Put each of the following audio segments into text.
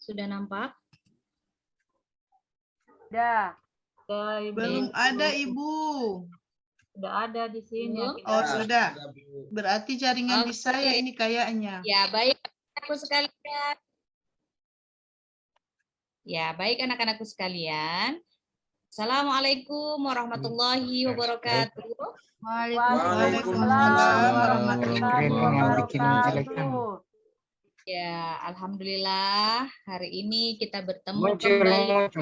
Sudah nampak? Sudah. Belum ada, Ibu. Sudah ada di sini. Belum? Oh, sudah. Berarti jaringan di Oke. saya ini kayaknya. Ya, baik anak-anakku sekalian. Ya, baik anak-anakku sekalian. Assalamualaikum warahmatullahi wabarakatuh. Waalaikumsalam warahmatullahi wabarakatuh. Ya, alhamdulillah hari ini kita bertemu Muncul. kembali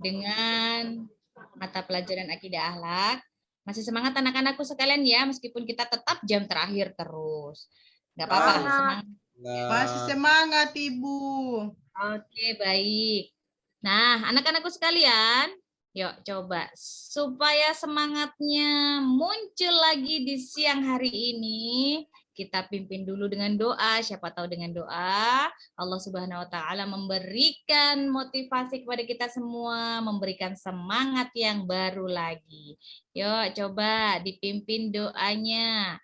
dengan mata pelajaran akidah akhlak. Masih semangat anak-anakku sekalian ya, meskipun kita tetap jam terakhir terus. Nggak apa-apa, semangat. Masih semangat, Ibu. Oke, baik. Nah, anak-anakku sekalian, yuk coba supaya semangatnya muncul lagi di siang hari ini, kita pimpin dulu dengan doa. Siapa tahu dengan doa Allah Subhanahu wa taala memberikan motivasi kepada kita semua, memberikan semangat yang baru lagi. Yuk coba dipimpin doanya.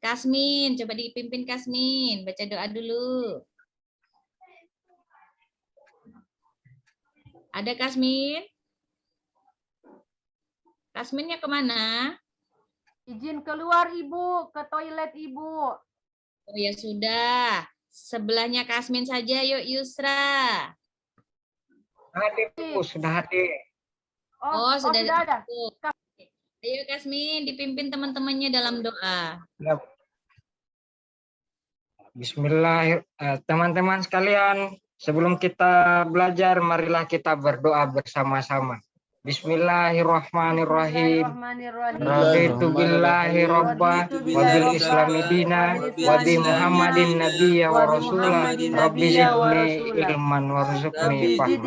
Kasmin, coba dipimpin Kasmin, baca doa dulu. Ada Kasmin? Kasminnya kemana? Izin keluar Ibu, ke toilet Ibu. Oh ya sudah. Sebelahnya Kasmin saja, yuk Yusra. Hadir, Bu, sudah hadir. Oh, sudah ada. Ayo Kasmin, dipimpin teman-temannya dalam doa. Bismillahirrahmanirrahim. Teman-teman sekalian, sebelum kita belajar, marilah kita berdoa bersama-sama. Bismillahirrahmanirrahim. Raditu billahi robba wa bil islami dina wa bi muhammadin nabiyya wa rasulah rabbi zidni ilman warzuqni fahma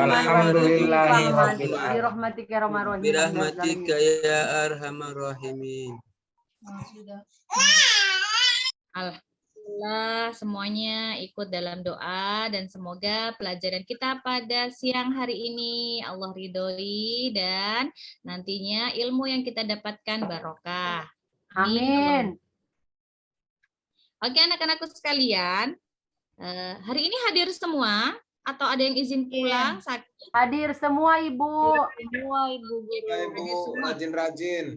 walhamdulillahi rabbil alamin birahmatika ya arhamar rahimin. Alhamdulillah semuanya ikut dalam doa dan semoga pelajaran kita pada siang hari ini Allah ridhoi dan nantinya ilmu yang kita dapatkan barokah. Amin. Oke anak-anakku sekalian, hari ini hadir semua atau ada yang izin pulang? Sakit? Hadir semua Ibu. Semua Ibu guru. Rajin-rajin.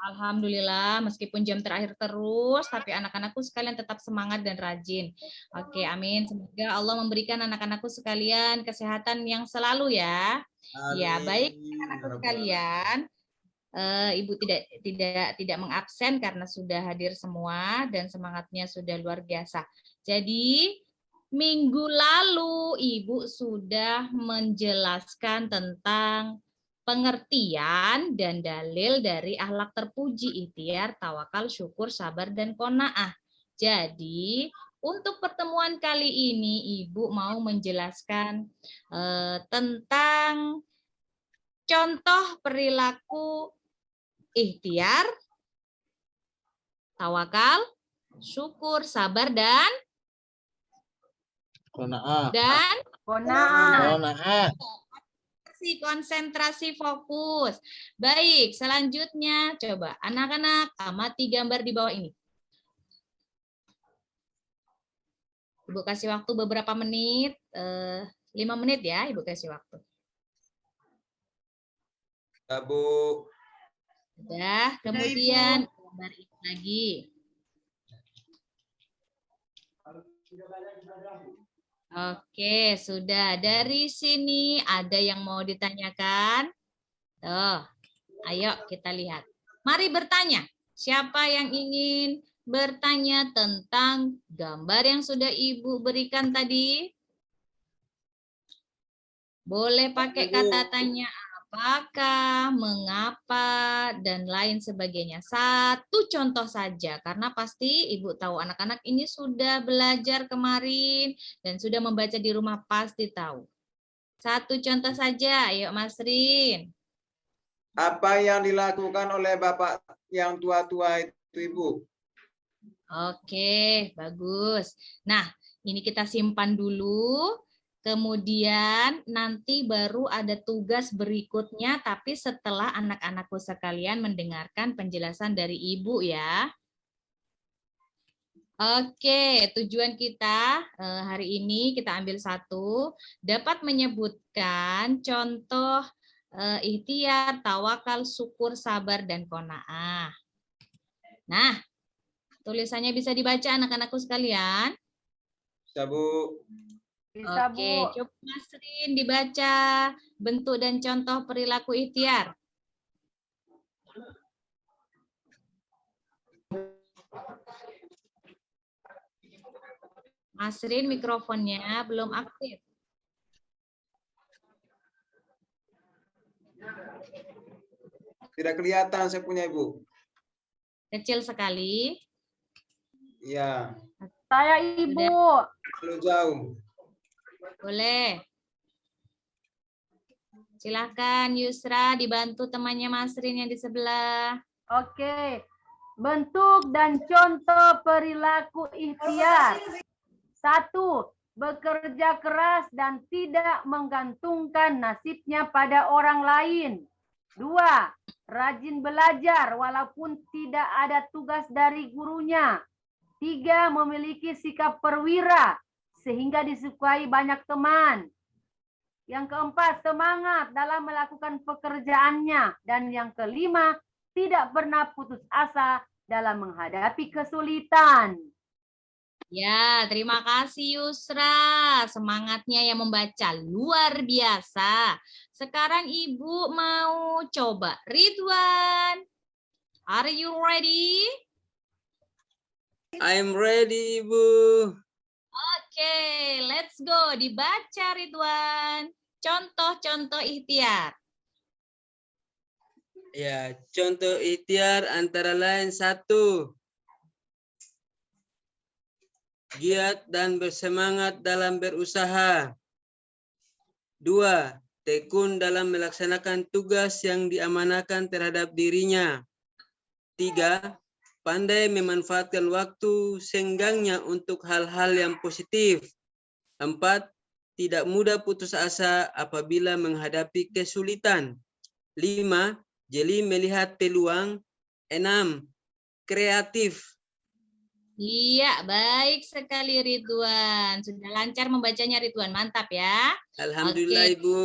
Alhamdulillah, meskipun jam terakhir terus, tapi anak-anakku sekalian tetap semangat dan rajin. Oke, amin. Semoga Allah memberikan anak-anakku sekalian kesehatan yang selalu ya. Amin. Ya, baik anak-anakku sekalian. Ibu tidak mengabsen karena sudah hadir semua dan semangatnya sudah luar biasa. Jadi minggu lalu Ibu sudah menjelaskan tentang pengertian dan dalil dari akhlak terpuji, ikhtiar, tawakal, syukur, sabar, dan qanaah. Jadi, untuk pertemuan kali ini, Ibu mau menjelaskan tentang contoh perilaku ikhtiar, tawakal, syukur, sabar, dan qanaah. Konsentrasi fokus. Baik, selanjutnya coba anak-anak amati gambar di bawah ini. Ibu kasih waktu beberapa menit, 5 menit ya, Ibu kasih waktu. Ya, Bu. Udah, kemudian gambar ini lagi. Oke, sudah. Dari sini ada yang mau ditanyakan? Tuh, ayo kita lihat. Mari bertanya. Siapa yang ingin bertanya tentang gambar yang sudah Ibu berikan tadi? Boleh pakai kata tanya apakah, mengapa, dan lain sebagainya. Satu contoh saja, karena pasti Ibu tahu anak-anak ini sudah belajar kemarin dan sudah membaca di rumah pasti tahu. Satu contoh saja, ayo Mas Rin. Apa yang dilakukan oleh Bapak yang tua-tua itu, Ibu? Oke, bagus. Nah, ini kita simpan dulu. Kemudian nanti baru ada tugas berikutnya, tapi setelah anak-anakku sekalian mendengarkan penjelasan dari Ibu ya. Oke, tujuan kita hari ini kita ambil satu, dapat menyebutkan contoh ikhtiar, tawakal, syukur, sabar, dan qanaah. Nah, tulisannya bisa dibaca anak-anakku sekalian. Bisa, Bu. Bisa, Oke, Bu. coba Nasrin dibaca bentuk dan contoh perilaku ikhtiar. Nasrin mikrofonnya belum aktif. Tidak kelihatan saya punya, Ibu. Kecil sekali. Iya, Saya Ibu. terlalu jauh. Boleh. Silahkan Yusra dibantu temannya Masrin yang di sebelah. Oke. Bentuk dan contoh perilaku ikhtiar. 1. Bekerja keras dan tidak menggantungkan nasibnya pada orang lain. 2. Rajin belajar walaupun tidak ada tugas dari gurunya. 3. Memiliki sikap perwira sehingga disukai banyak teman. Yang keempat, semangat dalam melakukan pekerjaannya. Dan yang kelima, tidak pernah putus asa dalam menghadapi kesulitan. Ya, terima kasih Yusra. Semangatnya yang membaca luar biasa. Sekarang Ibu mau coba. Ridwan, are you ready? I'm ready, Ibu. Oke, let's go. Dibaca Ridwan. Contoh-contoh ikhtiar. Ya, contoh ikhtiar antara lain 1. Giat dan bersemangat dalam berusaha. 2. Tekun dalam melaksanakan tugas yang diamanahkan terhadap dirinya. 3. Pandai memanfaatkan waktu senggangnya untuk hal-hal yang positif. 4. Tidak mudah putus asa apabila menghadapi kesulitan. 5. Jeli melihat peluang. 6. Kreatif. Iya, baik sekali Ridwan. Sudah lancar membacanya Ridwan. Mantap ya. Alhamdulillah, Oke. Ibu.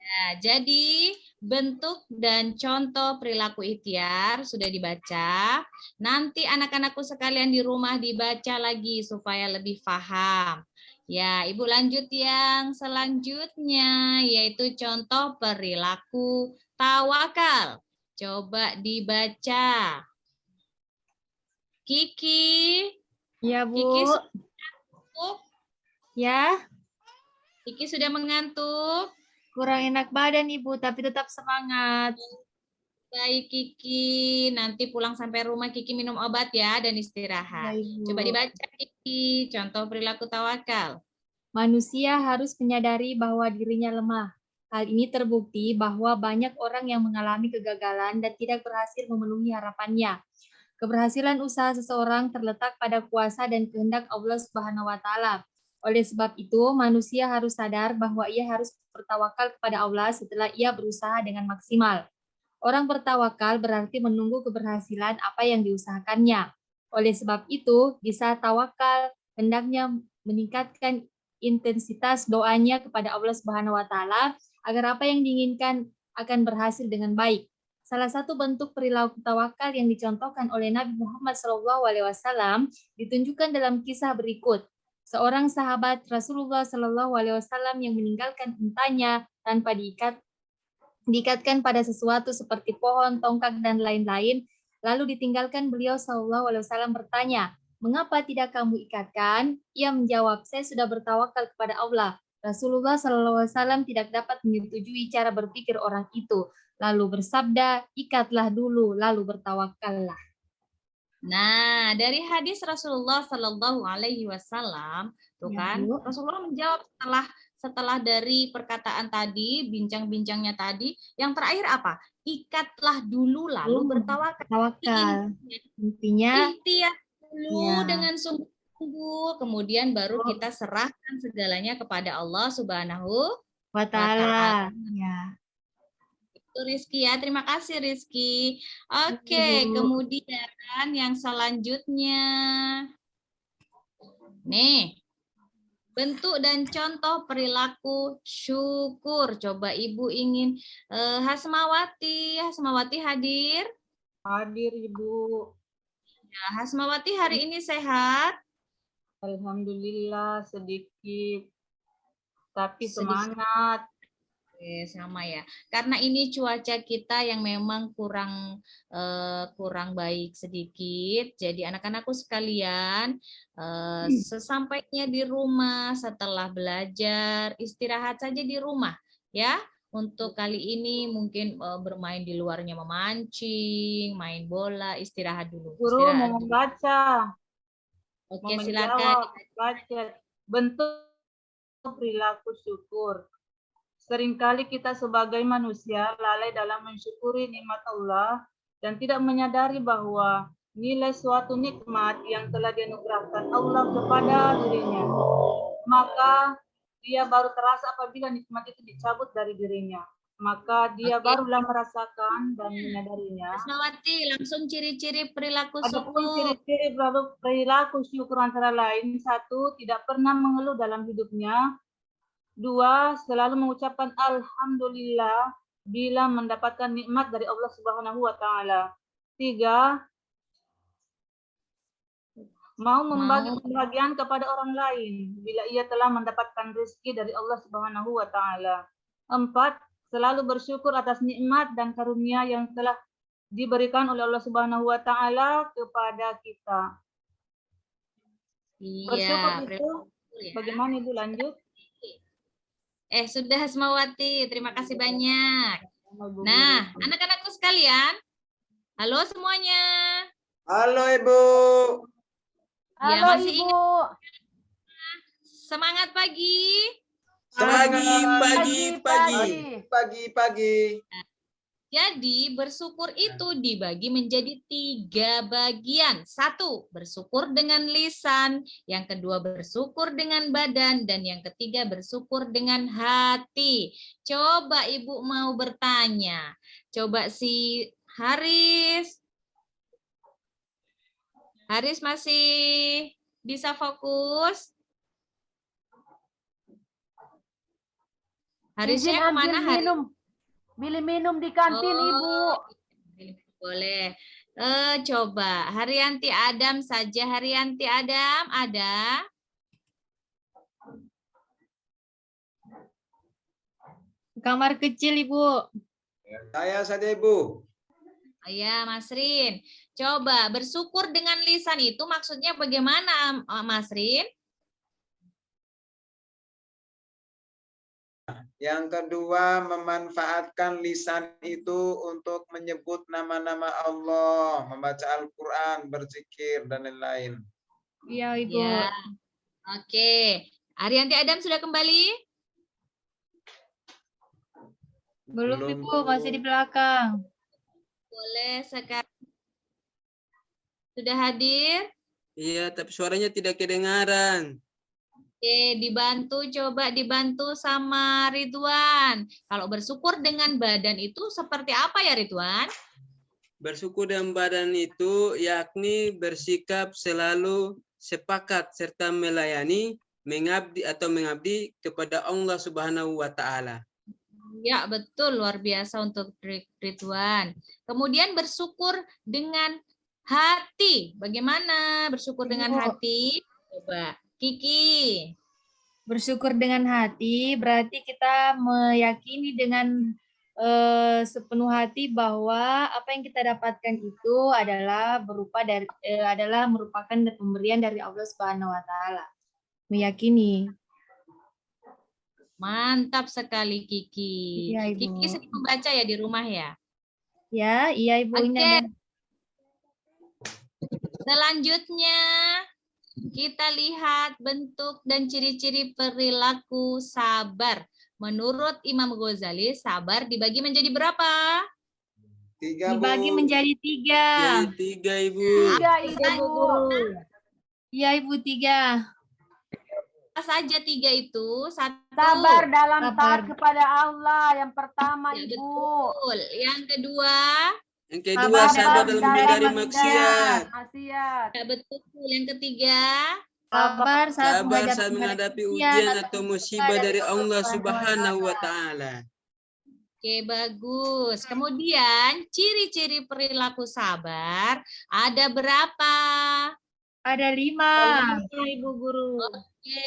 Nah, jadi bentuk dan contoh perilaku ikhtiar sudah dibaca. Nanti anak-anakku sekalian di rumah dibaca lagi supaya lebih paham. Ya, Ibu lanjut yang selanjutnya, yaitu contoh perilaku tawakal. Coba dibaca. Kiki. Ya, Bu. Kiki sudah mengantuk? Ya, Kiki sudah mengantuk? kurang enak badan, Ibu, tapi tetap semangat. Baik Kiki, nanti pulang sampai rumah Kiki minum obat ya dan Ya, istirahat. Ibu. Coba dibaca Kiki, contoh perilaku tawakal. Manusia harus menyadari bahwa dirinya lemah. Hal ini terbukti bahwa banyak orang yang mengalami kegagalan dan tidak berhasil memenuhi harapannya. Keberhasilan usaha seseorang terletak pada kuasa dan kehendak Allah Subhanahu wa Ta'ala. Oleh sebab itu, manusia harus sadar bahwa ia harus bertawakal kepada Allah setelah ia berusaha dengan maksimal. Orang bertawakal berarti menunggu keberhasilan apa yang diusahakannya. Oleh sebab itu, bisa tawakal hendaknya meningkatkan intensitas doanya kepada Allah Subhanahu wa Ta'ala agar apa yang diinginkan akan berhasil dengan baik. Salah satu bentuk perilaku tawakal yang dicontohkan oleh Nabi Muhammad SAW ditunjukkan dalam kisah berikut. Seorang sahabat Rasulullah SAW yang meninggalkan untanya tanpa diikatkan pada sesuatu seperti pohon, tongkat, dan lain-lain, lalu ditinggalkan beliau SAW bertanya, "Mengapa tidak kamu ikatkan?" Ia menjawab, "Saya sudah bertawakal kepada Allah." Rasulullah SAW tidak dapat menyetujui cara berpikir orang itu. Lalu bersabda, "Ikatlah dulu, lalu bertawakallah." Nah, dari hadis Rasulullah Shallallahu Alaihi Wasallam, tuh Ya, kan, Bu. Rasulullah menjawab setelah dari perkataan tadi, bincang-bincangnya tadi, yang terakhir apa? Ikatlah dulu, lalu bertawakal. Tawakal. Intinya, Ikhtiar dulu Ya. dengan sungguh-sungguh, kemudian baru kita serahkan segalanya kepada Allah Subhanahu wa Ta'ala. Ya. Itu Rizky ya, terima kasih Rizky. Oke, Ibu. kemudian yang selanjutnya. Nih, bentuk dan contoh perilaku syukur. Coba Ibu ingin Hasmawati. Hasmawati hadir? Hadir Ibu. Ya, Hasmawati hari ini sehat? Alhamdulillah sedikit. Tapi Sedikit. semangat. Oke, sama ya. Karena ini cuaca kita yang memang kurang baik sedikit. Jadi anak-anakku sekalian, sesampainya di rumah setelah belajar, istirahat saja di rumah ya. Untuk kali ini mungkin bermain di luarnya, memancing, main bola, istirahat dulu. Guru Istirahat mau dulu. membaca. Oke, Mau silakan. menjawab, baca. Bentuk perilaku syukur. Seringkali kita sebagai manusia lalai dalam mensyukuri nikmat Allah dan tidak menyadari bahwa nilai suatu nikmat yang telah dianugerahkan Allah kepada dirinya. Maka dia baru terasa apabila nikmat itu dicabut dari dirinya. Maka dia Oke. barulah merasakan dan menyadarinya. Hasmawati, langsung ciri-ciri perilaku Adapun syukur. ciri-ciri perilaku syukur antara lain, 1, tidak pernah mengeluh dalam hidupnya. 2, selalu mengucapkan alhamdulillah bila mendapatkan nikmat dari Allah Subhanahu wa taala. 3, mau membagi kebahagiaan kepada orang lain bila ia telah mendapatkan rezeki dari Allah Subhanahu wa taala. 4, selalu bersyukur atas nikmat dan karunia yang telah diberikan oleh Allah Subhanahu wa taala kepada kita. Bersyukur Iya, itu perilaku syukur ya. bagaimana Ibu lanjut? Sudah Hasmawati, terima kasih banyak. Nah, anak-anakku sekalian, halo semuanya. Halo Ibu. Ya, Halo masih Ibu. Semangat pagi. Pagi. Jadi bersyukur itu dibagi menjadi 3 bagian. 1, bersyukur dengan lisan. Yang kedua, bersyukur dengan badan. Dan yang ketiga, bersyukur dengan hati. Coba Ibu mau bertanya. Coba si Haris. Haris masih bisa fokus? Izin Harisnya ambil kemana Haris? minum. Beli minum di kantin Ibu. Boleh. Coba Haryanti Adam saja. Haryanti Adam ada? Kamar kecil, Ibu. Saya saja Ibu. Ya, Mas Rin. Coba bersyukur dengan lisan itu maksudnya bagaimana, Mas Rin? Yang kedua, memanfaatkan lisan itu untuk menyebut nama-nama Allah, membaca Al-Quran, berzikir, dan lain-lain. Iya, Ibu. Ya. Oke. Haryanti Adam sudah kembali? Belum, Belum, Ibu. Masih di belakang. Boleh sekarang. Sudah hadir? Iya, tapi suaranya tidak kedengaran. Oke, coba dibantu sama Ridwan. Kalau bersyukur dengan badan itu seperti apa ya Ridwan? Bersyukur dengan badan itu yakni bersikap selalu sepakat serta melayani, mengabdi kepada Allah Subhanahu wa taala. Ya, betul, luar biasa untuk Ridwan. Kemudian bersyukur dengan hati. Bagaimana bersyukur dengan hati? Coba Kiki. Bersyukur dengan hati berarti kita meyakini dengan sepenuh hati bahwa apa yang kita dapatkan itu adalah merupakan pemberian dari Allah Subhanahu wa taala. Meyakini. Mantap sekali Kiki. Iya, Ibu. Kiki sering membaca ya di rumah ya? Ya, iya Ibu. Oke. Selanjutnya kita lihat bentuk dan ciri-ciri perilaku sabar. Menurut Imam Ghazali, sabar dibagi menjadi berapa? 3, Bu. Dibagi menjadi 3. Jadi 3, Ibu. 3 Ibu. Iya Ibu, 3. Apa saja 3 itu? 1. Sabar dalam Sabar. taat kepada Allah. Yang pertama Ya, Ibu. betul. Yang kedua? Yang kedua, sabar dalam menghindari maksiat. Maksiat. Ya, betul. Yang ketiga? Sabar saat Sabar saat menghadapi menghadapi ujian atau musibah dari Allah Subhanahu wa Ta'ala. Oke, bagus. Kemudian ciri-ciri perilaku sabar ada berapa? Ada 5. Ibu Guru. Oke,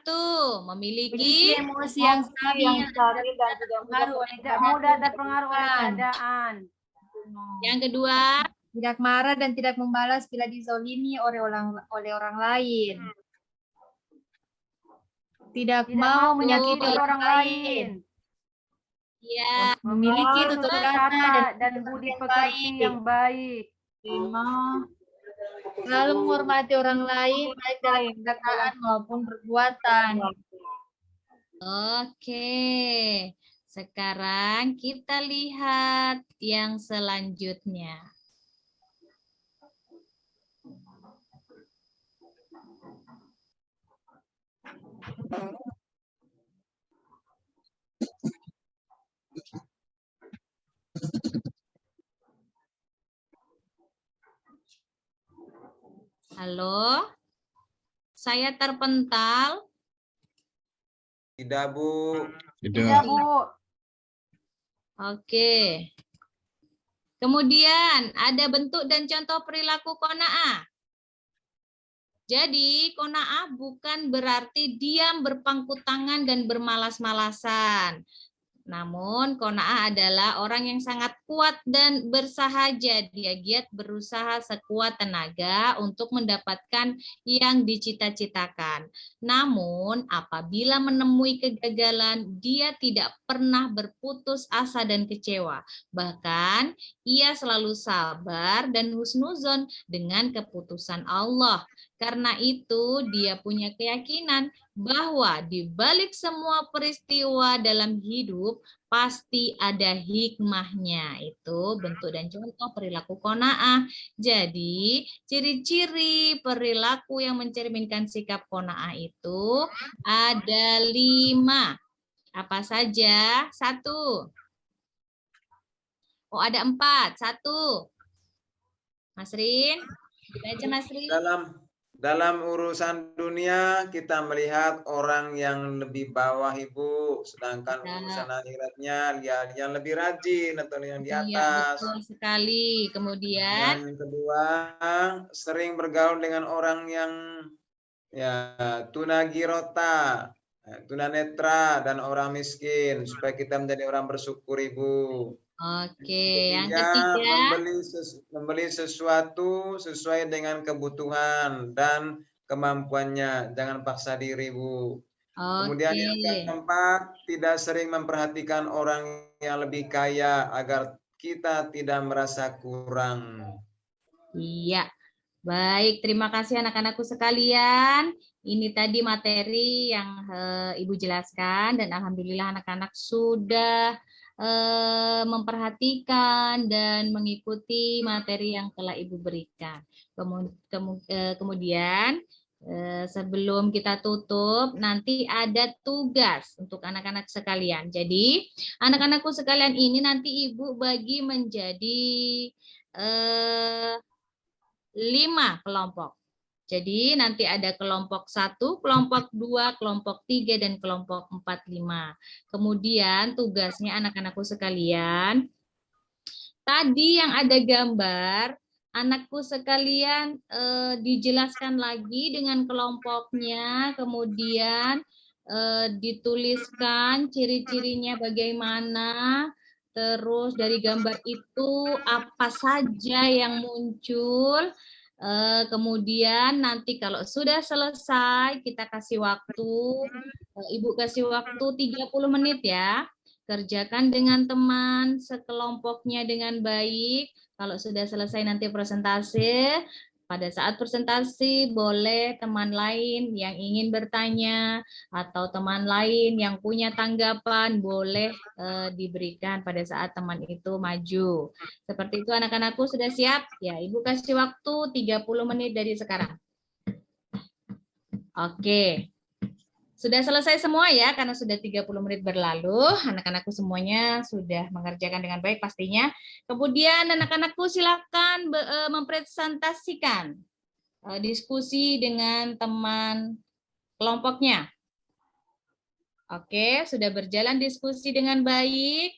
1. Memiliki Memiliki emosi yang stabil Yang stabil dan tidak mudah Tidak mudah terpengaruh oleh keadaan. yang kedua, tidak marah dan tidak membalas bila dizolimi oleh orang lain. Tidak mau menyakiti orang lain. ya, Memiliki tutur kata dan budi pekerti yang baik. 5. selalu menghormati orang lain baik dalam perkataan maupun perbuatan. oke. Sekarang kita lihat yang selanjutnya. Halo, saya terpental. Tidak, Bu. Tidak, Bu. Oke. Kemudian ada bentuk dan contoh perilaku qanaah. Jadi qanaah bukan berarti diam, berpangku tangan dan bermalas-malasan. Namun qanaah adalah orang yang sangat kuat dan bersahaja. Dia giat berusaha sekuat tenaga untuk mendapatkan yang dicita-citakan. Namun apabila menemui kegagalan, dia tidak pernah berputus asa dan kecewa. Bahkan ia selalu sabar dan husnuzon dengan keputusan Allah. Karena itu dia punya keyakinan bahwa di balik semua peristiwa dalam hidup pasti ada hikmahnya. Itu bentuk dan contoh perilaku qanaah. Jadi ciri-ciri perilaku yang mencerminkan sikap qanaah itu ada 5. Apa saja? 1. Oh, ada 4. 1. Mas Rin, baca Mas Rin. Dalam urusan dunia kita melihat orang yang lebih bawah, Ibu, sedangkan urusan akhiratnya lihat yang lebih rajin atau yang di atas. Iya, betul sekali. Kemudian yang kedua, sering bergaul dengan orang yang tunagirota, tunanetra dan orang miskin supaya kita menjadi orang bersyukur, Ibu. Oke, yang ketiga, membeli sesuatu sesuai dengan kebutuhan dan kemampuannya, jangan paksa diri, Bu. Kemudian yang keempat, tidak sering memperhatikan orang yang lebih kaya agar kita tidak merasa kurang. Iya, baik. Terima kasih anak-anakku sekalian. Ini tadi materi yang Ibu jelaskan dan alhamdulillah anak-anak sudah memperhatikan dan mengikuti materi yang telah Ibu berikan. Kemudian sebelum kita tutup, nanti ada tugas untuk anak-anak sekalian. Jadi anak-anakku sekalian ini nanti Ibu bagi menjadi 5 kelompok. Jadi nanti ada kelompok 1, kelompok 2, kelompok 3, dan kelompok 4, 5. Kemudian tugasnya anak-anakku sekalian, tadi yang ada gambar, anakku sekalian dijelaskan lagi dengan kelompoknya, kemudian dituliskan ciri-cirinya bagaimana, terus dari gambar itu apa saja yang muncul. Kemudian nanti kalau sudah selesai kita kasih waktu, Ibu kasih waktu 30 menit ya. Kerjakan dengan teman sekelompoknya dengan baik. Kalau sudah selesai nanti presentasi, pada saat presentasi boleh teman lain yang ingin bertanya atau teman lain yang punya tanggapan boleh diberikan pada saat teman itu maju. Seperti itu anak-anakku sudah siap? Ya, Ibu kasih waktu 30 menit dari sekarang. Oke. Sudah selesai semua ya, karena sudah 30 menit berlalu. Anak-anakku semuanya sudah mengerjakan dengan baik pastinya. Kemudian anak-anakku silakan mempresentasikan diskusi dengan teman kelompoknya. Oke, sudah berjalan diskusi dengan baik.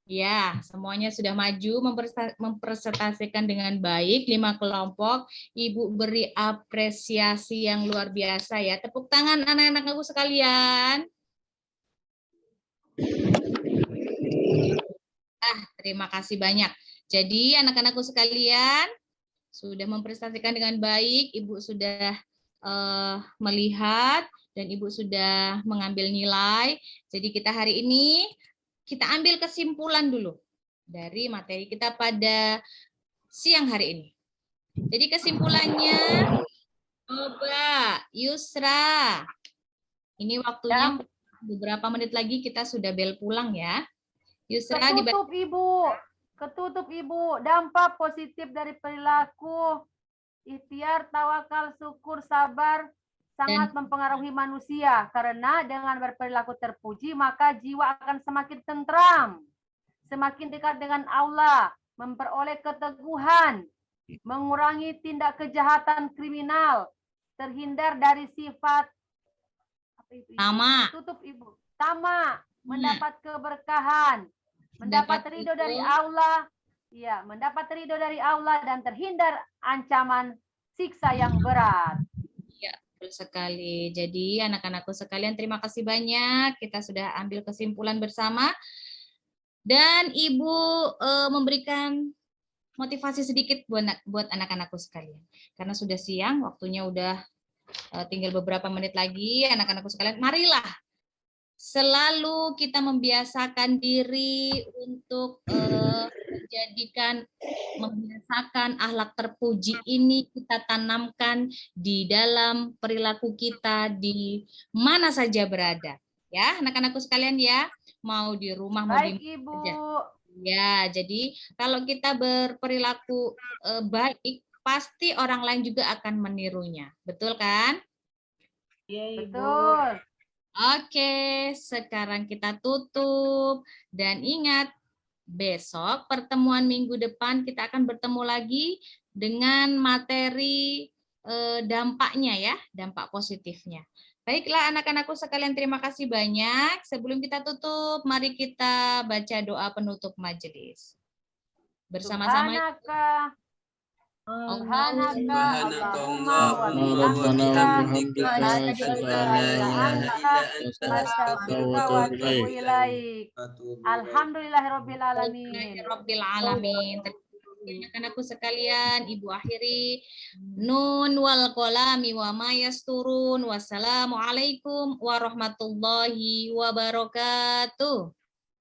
Ya, semuanya sudah maju mempresentasikan dengan baik 5 kelompok. Ibu beri apresiasi yang luar biasa ya. Tepuk tangan anak-anak aku sekalian. Terima kasih banyak. Jadi anak-anakku sekalian sudah mempresentasikan dengan baik. Ibu sudah melihat dan Ibu sudah mengambil nilai. Jadi kita hari ini kita ambil kesimpulan dulu dari materi kita pada siang hari ini. Jadi kesimpulannya, coba Yusra. Ini waktunya beberapa menit lagi kita sudah bel pulang ya. Yusra Ketutup Ibu. Dampak positif dari perilaku ikhtiar, tawakal, syukur, sabar sangat mempengaruhi manusia, karena dengan berperilaku terpuji maka jiwa akan semakin tentram, semakin dekat dengan Allah, memperoleh keteguhan, mengurangi tindak kejahatan kriminal, terhindar dari sifat tamak, mendapat keberkahan, mendapat ridho dari Allah, ya, mendapat ridho dari Allah dan terhindar ancaman siksa yang berat. Sekali. Jadi anak-anakku sekalian terima kasih banyak. Kita sudah ambil kesimpulan bersama. Dan Ibu memberikan motivasi sedikit buat anak-anakku sekalian. Karena sudah siang, waktunya udah tinggal beberapa menit lagi. Anak-anakku sekalian, marilah selalu kita membiasakan diri untuk membiasakan akhlak terpuji ini kita tanamkan di dalam perilaku kita di mana saja berada. Ya, anak-anakku sekalian ya, mau di rumah, mau di mana saja. Ya, jadi kalau kita berperilaku baik, pasti orang lain juga akan menirunya. Betul kan? Iya, Ibu. Betul. Oke, sekarang kita tutup. Dan ingat, besok pertemuan minggu depan kita akan bertemu lagi dengan materi dampaknya ya, dampak positifnya. Baiklah anak-anakku sekalian, terima kasih banyak. Sebelum kita tutup, mari kita baca doa penutup majelis. Bersama-sama. Alhamdulillahirobbilalamin. Anak-anakku sekalian, Ibu akhiri nun wal qalami wa ma yasturun. Wassalamualaikum warahmatullahi wabarakatuh.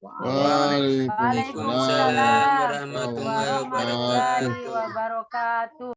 Waalaikumsalam warahmatullahi wabarakatuh.